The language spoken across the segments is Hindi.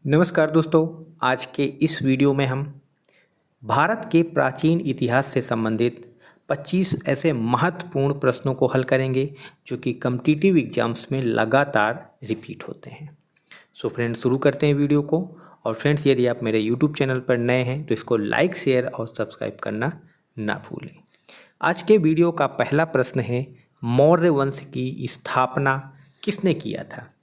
नमस्कार दोस्तों। आज के इस वीडियो में हम भारत के प्राचीन इतिहास से संबंधित 25 ऐसे महत्वपूर्ण प्रश्नों को हल करेंगे जो कि कॉम्पिटिटिव एग्जाम्स में लगातार रिपीट होते हैं। सो फ्रेंड्स, शुरू करते हैं वीडियो को। और फ्रेंड्स, यदि आप मेरे यूट्यूब चैनल पर नए हैं तो इसको लाइक, शेयर और सब्सक्राइब करना ना भूलें। आज के वीडियो का पहला प्रश्न है, मौर्य वंश की स्थापना किसने किया था?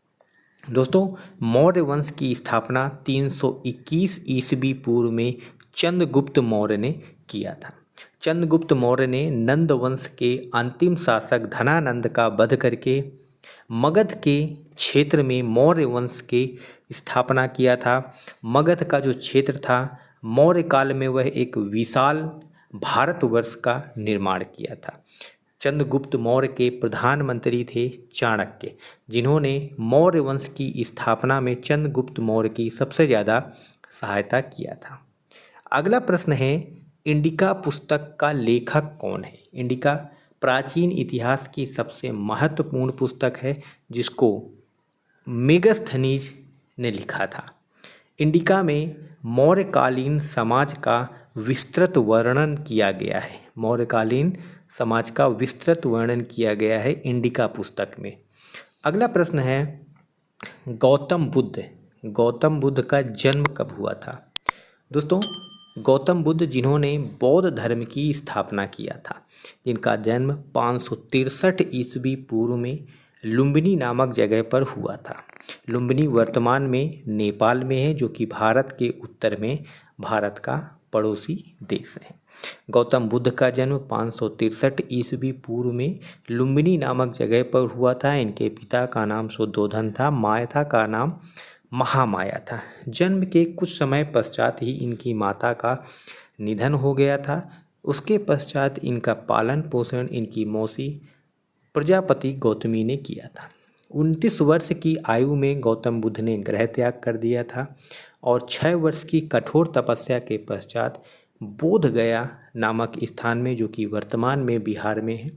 दोस्तों, मौर्य वंश की स्थापना 321 ईस्वी पूर्व में चंद्रगुप्त मौर्य ने किया था। चंद्रगुप्त मौर्य ने नंद वंश के अंतिम शासक धनानंद का वध करके मगध के क्षेत्र में मौर्य वंश की स्थापना किया था। मगध का जो क्षेत्र था, मौर्य काल में वह एक विशाल भारतवर्ष का निर्माण किया था। चंद्रगुप्त मौर्य के प्रधानमंत्री थे चाणक्य, जिन्होंने मौर्य वंश की स्थापना में चंद्रगुप्त मौर्य की सबसे ज़्यादा सहायता किया था। अगला प्रश्न है, इंडिका पुस्तक का लेखक कौन है? इंडिका प्राचीन इतिहास की सबसे महत्वपूर्ण पुस्तक है जिसको मेगस्थनीज ने लिखा था। इंडिका में मौर्यकालीन समाज का विस्तृत वर्णन किया गया है। मौर्यकालीन समाज का विस्तृत वर्णन किया गया है इंडिका पुस्तक में। अगला प्रश्न है, गौतम बुद्ध का जन्म कब हुआ था? दोस्तों, गौतम बुद्ध जिन्होंने बौद्ध धर्म की स्थापना किया था, जिनका जन्म 563 ईस्वी पूर्व में लुम्बिनी नामक जगह पर हुआ था। लुम्बिनी वर्तमान में नेपाल में है, जो कि भारत के उत्तर में भारत का पड़ोसी देश है। गौतम बुद्ध का जन्म 563 ईस्वी पूर्व में लुम्बिनी नामक जगह पर हुआ था। इनके पिता का नाम शुद्धोधन था, माता का नाम महामाया था। जन्म के कुछ समय पश्चात ही इनकी माता का निधन हो गया था। उसके पश्चात इनका पालन पोषण इनकी मौसी प्रजापति गौतमी ने किया था। 29 वर्ष की आयु में गौतम बुद्ध ने गृह त्याग कर दिया था और 6 वर्ष की कठोर तपस्या के पश्चात बोध गया नामक स्थान में, जो कि वर्तमान में बिहार में है,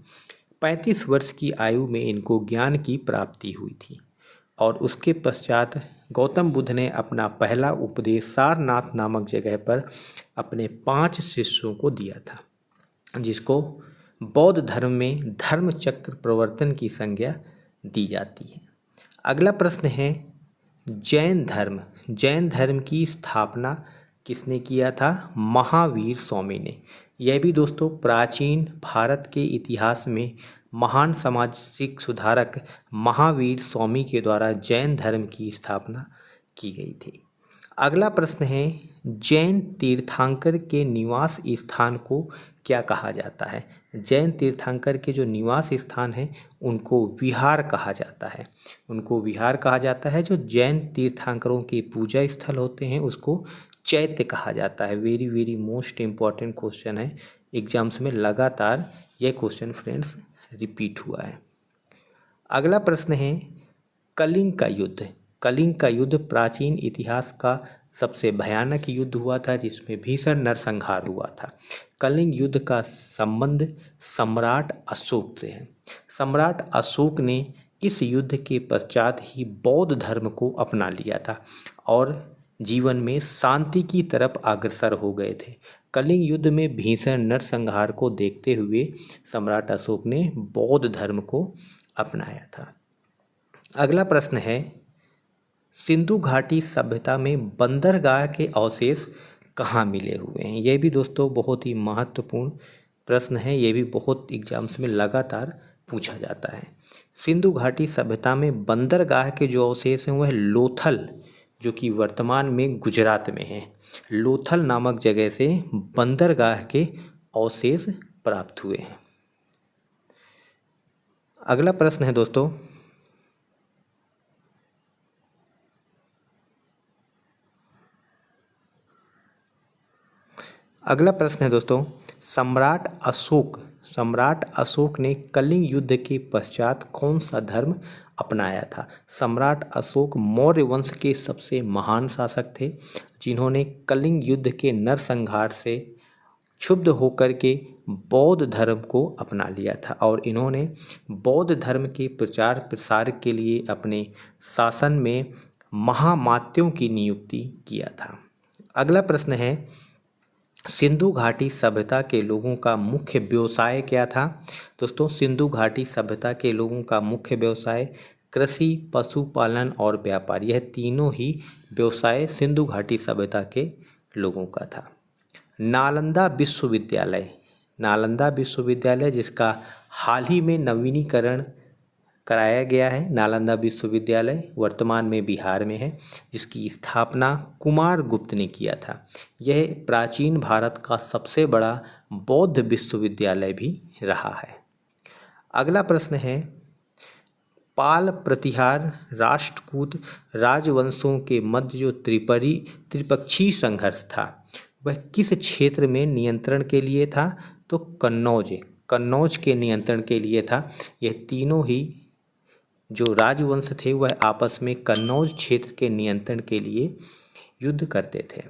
35 वर्ष की आयु में इनको ज्ञान की प्राप्ति हुई थी। और उसके पश्चात गौतम बुद्ध ने अपना पहला उपदेश सारनाथ नामक जगह पर अपने 5 शिष्यों को दिया था, जिसको बौद्ध धर्म में धर्म चक्र प्रवर्तन की संज्ञा दी जाती है। अगला प्रश्न है, जैन धर्म की स्थापना किसने किया था? महावीर स्वामी ने। यह भी दोस्तों प्राचीन भारत के इतिहास में महान सामाजिक सुधारक महावीर स्वामी के द्वारा जैन धर्म की स्थापना की गई थी। अगला प्रश्न है, जैन तीर्थंकर के निवास स्थान को क्या कहा जाता है? जैन तीर्थंकर के जो निवास स्थान है उनको विहार कहा जाता है। उनको विहार कहा जाता है। जो जैन तीर्थंकरों के पूजा स्थल होते हैं उसको चैत्य कहा जाता है। वेरी मोस्ट इम्पॉर्टेंट क्वेश्चन है, एग्जाम्स में लगातार यह क्वेश्चन फ्रेंड्स रिपीट हुआ है। अगला प्रश्न है, कलिंग का युद्ध प्राचीन इतिहास का सबसे भयानक युद्ध हुआ था, जिसमें भीषण नरसंहार हुआ था। कलिंग युद्ध का संबंध सम्राट अशोक से है। सम्राट अशोक ने इस युद्ध के पश्चात ही बौद्ध धर्म को अपना लिया था और जीवन में शांति की तरफ अग्रसर हो गए थे। कलिंग युद्ध में भीषण नरसंहार को देखते हुए सम्राट अशोक ने बौद्ध धर्म को अपनाया था। अगला प्रश्न है, सिंधु घाटी सभ्यता में बंदरगाह के अवशेष कहाँ मिले हुए हैं? यह भी दोस्तों बहुत ही महत्वपूर्ण प्रश्न है। ये भी बहुत एग्जाम्स में लगातार पूछा जाता है। सिंधु घाटी सभ्यता में बंदरगाह के जो अवशेष हैं वह लोथल, जो कि वर्तमान में गुजरात में है, लोथल नामक जगह से बंदरगाह के अवशेष प्राप्त हुए हैं। अगला प्रश्न है दोस्तों, सम्राट अशोक ने कलिंग युद्ध के पश्चात कौन सा धर्म अपनाया था? सम्राट अशोक मौर्य वंश के सबसे महान शासक थे, जिन्होंने कलिंग युद्ध के नरसंहार से क्षुब्ध होकर के बौद्ध धर्म को अपना लिया था और इन्होंने बौद्ध धर्म के प्रचार प्रसार के लिए अपने शासन में महामात्यों की नियुक्ति किया था। अगला प्रश्न है, सिंधु घाटी सभ्यता के लोगों का मुख्य व्यवसाय क्या था? दोस्तों, सिंधु घाटी सभ्यता के लोगों का मुख्य व्यवसाय कृषि, पशुपालन और व्यापार, यह तीनों ही व्यवसाय सिंधु घाटी सभ्यता के लोगों का था। नालंदा विश्वविद्यालय, नालंदा विश्वविद्यालय जिसका हाल ही में नवीनीकरण कराया गया है, नालंदा विश्वविद्यालय वर्तमान में बिहार में है, जिसकी स्थापना कुमार गुप्त ने किया था। यह प्राचीन भारत का सबसे बड़ा बौद्ध विश्वविद्यालय भी रहा है। अगला प्रश्न है, पाल, प्रतिहार, राष्ट्रकूट राजवंशों के मध्य जो त्रिपक्षीय संघर्ष था वह किस क्षेत्र में नियंत्रण के लिए था? तो कन्नौज के नियंत्रण के लिए था। यह तीनों ही जो राजवंश थे वह आपस में कन्नौज क्षेत्र के नियंत्रण के लिए युद्ध करते थे।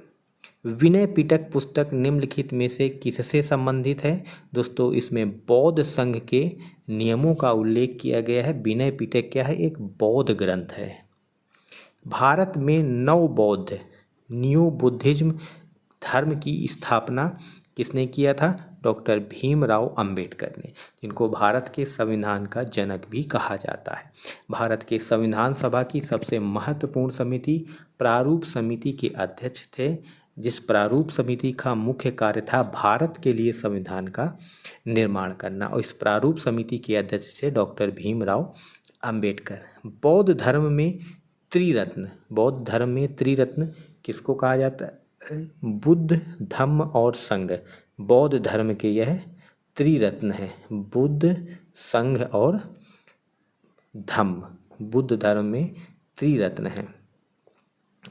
विनय पिटक पुस्तक निम्नलिखित में से किससे संबंधित है? दोस्तों, इसमें बौद्ध संघ के नियमों का उल्लेख किया गया है। विनय पिटक क्या है? एक बौद्ध ग्रंथ है। भारत में नव बौद्ध न्यू बुद्धिज्म धर्म की स्थापना किसने किया था? डॉक्टर भीमराव अंबेडकर ने, जिनको भारत के संविधान का जनक भी कहा जाता है। भारत के संविधान सभा की सबसे महत्वपूर्ण समिति प्रारूप समिति के अध्यक्ष थे, जिस प्रारूप समिति का मुख्य कार्य था भारत के लिए संविधान का निर्माण करना, और इस प्रारूप समिति के अध्यक्ष थे डॉक्टर भीमराव अंबेडकर। बौद्ध धर्म में त्रिरत्न किसको कहा जाता है? बुद्ध, धम्म और संघ। बौद्ध धर्म के यह त्रिरत्न है, बुद्ध, संघ और धम्म। बुद्ध धर्म में त्रिरत्न है।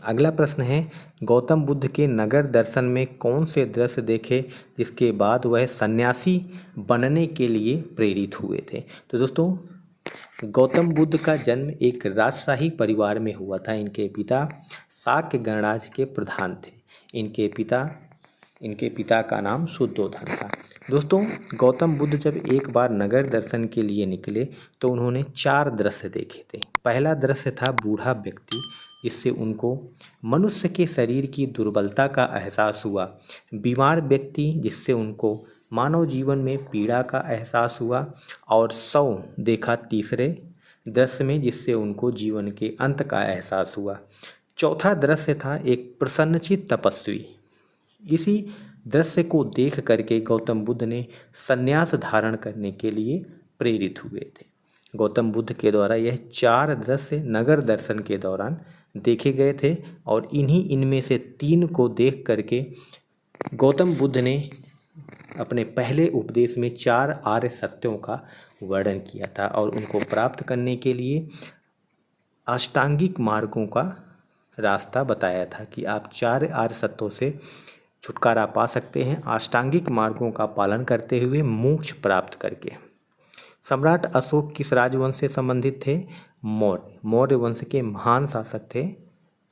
अगला प्रश्न है, गौतम बुद्ध के नगर दर्शन में कौन से दृश्य देखे जिसके बाद वह सन्यासी बनने के लिए प्रेरित हुए थे? तो दोस्तों, गौतम बुद्ध का जन्म एक राजशाही परिवार में हुआ था। इनके पिता शाक्य गणराज्य के प्रधान थे। इनके पिता का नाम शुद्धोधन था। दोस्तों, गौतम बुद्ध जब एक बार नगर दर्शन के लिए निकले तो उन्होंने 4 दृश्य देखे थे। पहला दृश्य था बूढ़ा व्यक्ति, जिससे उनको मनुष्य के शरीर की दुर्बलता का एहसास हुआ। बीमार व्यक्ति, जिससे उनको मानव जीवन में पीड़ा का एहसास हुआ। और शव देखा तीसरे दृश्य में, जिससे उनको जीवन के अंत का एहसास हुआ। चौथा दृश्य था एक प्रसन्नचित्त तपस्वी। इसी दृश्य को देख करके गौतम बुद्ध ने संन्यास धारण करने के लिए प्रेरित हुए थे। गौतम बुद्ध के द्वारा यह 4 दृश्य नगर दर्शन के दौरान देखे गए थे, और इनमें से 3 को देख करके गौतम बुद्ध ने अपने पहले उपदेश में 4 आर्य सत्यों का वर्णन किया था, और उनको प्राप्त करने के लिए अष्टांगिक मार्गों का रास्ता बताया था कि आप 4 आर्य सत्यों से छुटकारा पा सकते हैं अष्टांगिक मार्गों का पालन करते हुए, मोक्ष प्राप्त करके। सम्राट अशोक किस राजवंश से संबंधित थे? मौर्य वंश के महान शासक थे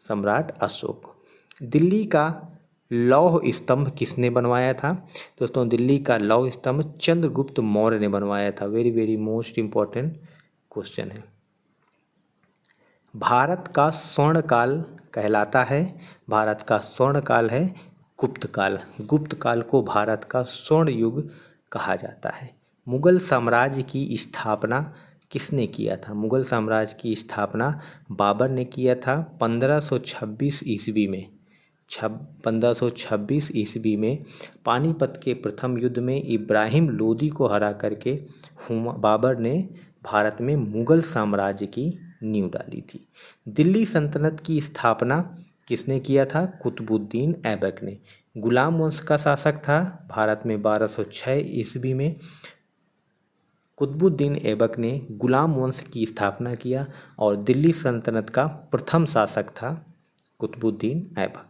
सम्राट अशोक। दिल्ली का लौह स्तंभ किसने बनवाया था? दोस्तों, दिल्ली का लौह स्तंभ चंद्रगुप्त मौर्य ने बनवाया था। Very very most important question है। भारत का स्वर्ण काल कहलाता है, भारत का स्वर्ण काल है गुप्त काल। गुप्त काल को भारत का स्वर्ण युग कहा जाता है। मुगल साम्राज्य की स्थापना किसने किया था? मुगल साम्राज्य की स्थापना बाबर ने किया था 1526 ईस्वी में। 1526 ईस्वी में पानीपत के प्रथम युद्ध में इब्राहिम लोदी को हरा करके बाबर ने भारत में मुगल साम्राज्य की नींव डाली थी। दिल्ली सल्तनत की स्थापना किसने किया था? कुतुबुद्दीन ऐबक ने। गुलाम वंश का शासक था भारत में 1206 ईस्वी में। कुतुबुद्दीन ऐबक ने गुलाम वंश की स्थापना किया, और दिल्ली सल्तनत का प्रथम शासक था कुतुबुद्दीन ऐबक।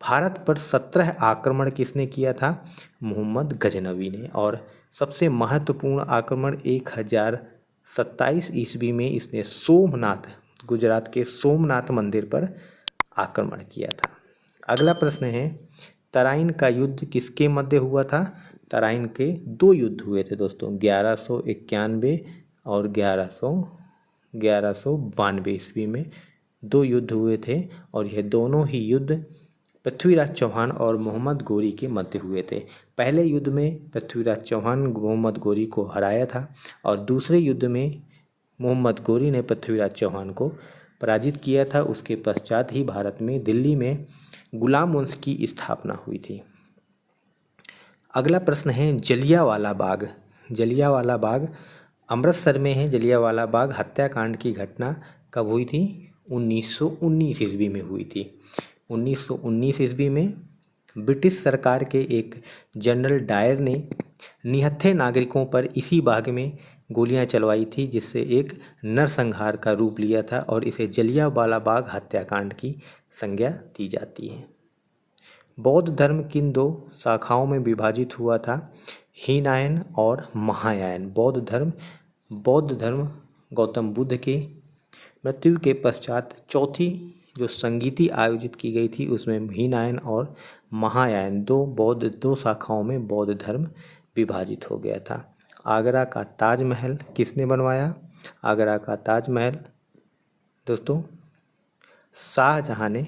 भारत पर 17 आक्रमण किसने किया था? मोहम्मद गजनवी ने। और सबसे महत्वपूर्ण आक्रमण 1027 ईस्वी में इसने गुजरात के सोमनाथ मंदिर पर आक्रमण किया था। अगला प्रश्न है, तराइन का युद्ध किसके मध्य हुआ था? तराइन के 2 युद्ध हुए थे दोस्तों, 1191 और 1192 ईस्वी में 2 युद्ध हुए थे और यह दोनों ही युद्ध पृथ्वीराज चौहान और मोहम्मद गोरी के मध्य हुए थे। पहले युद्ध में पृथ्वीराज चौहान मोहम्मद गोरी को हराया था और दूसरे युद्ध में मोहम्मद गोरी ने पृथ्वीराज चौहान को पराजित किया था। उसके पश्चात ही भारत में दिल्ली में गुलाम वंश की स्थापना हुई थी। अगला प्रश्न है जलियांवाला बाग। जलियांवाला बाग अमृतसर में है। जलियांवाला बाग हत्याकांड की घटना कब हुई थी? 1919 ईस्वी में हुई थी। 1919 ईस्वी में ब्रिटिश सरकार के एक जनरल डायर ने निहत्थे नागरिकों पर इसी बाग में गोलियां चलवाई थी, जिससे एक नरसंहार का रूप लिया था और इसे जलियांवाला बाग हत्याकांड की संज्ञा दी जाती है। बौद्ध धर्म किन 2 शाखाओं में विभाजित हुआ था? हीनयान और महायान। बौद्ध धर्म गौतम बुद्ध के मृत्यु के पश्चात चौथी जो संगीति आयोजित की गई थी उसमें हीनयान और महायान 2 शाखाओं में बौद्ध धर्म विभाजित हो गया था। आगरा का ताजमहल किसने बनवाया? आगरा का ताजमहल दोस्तों शाहजहां ने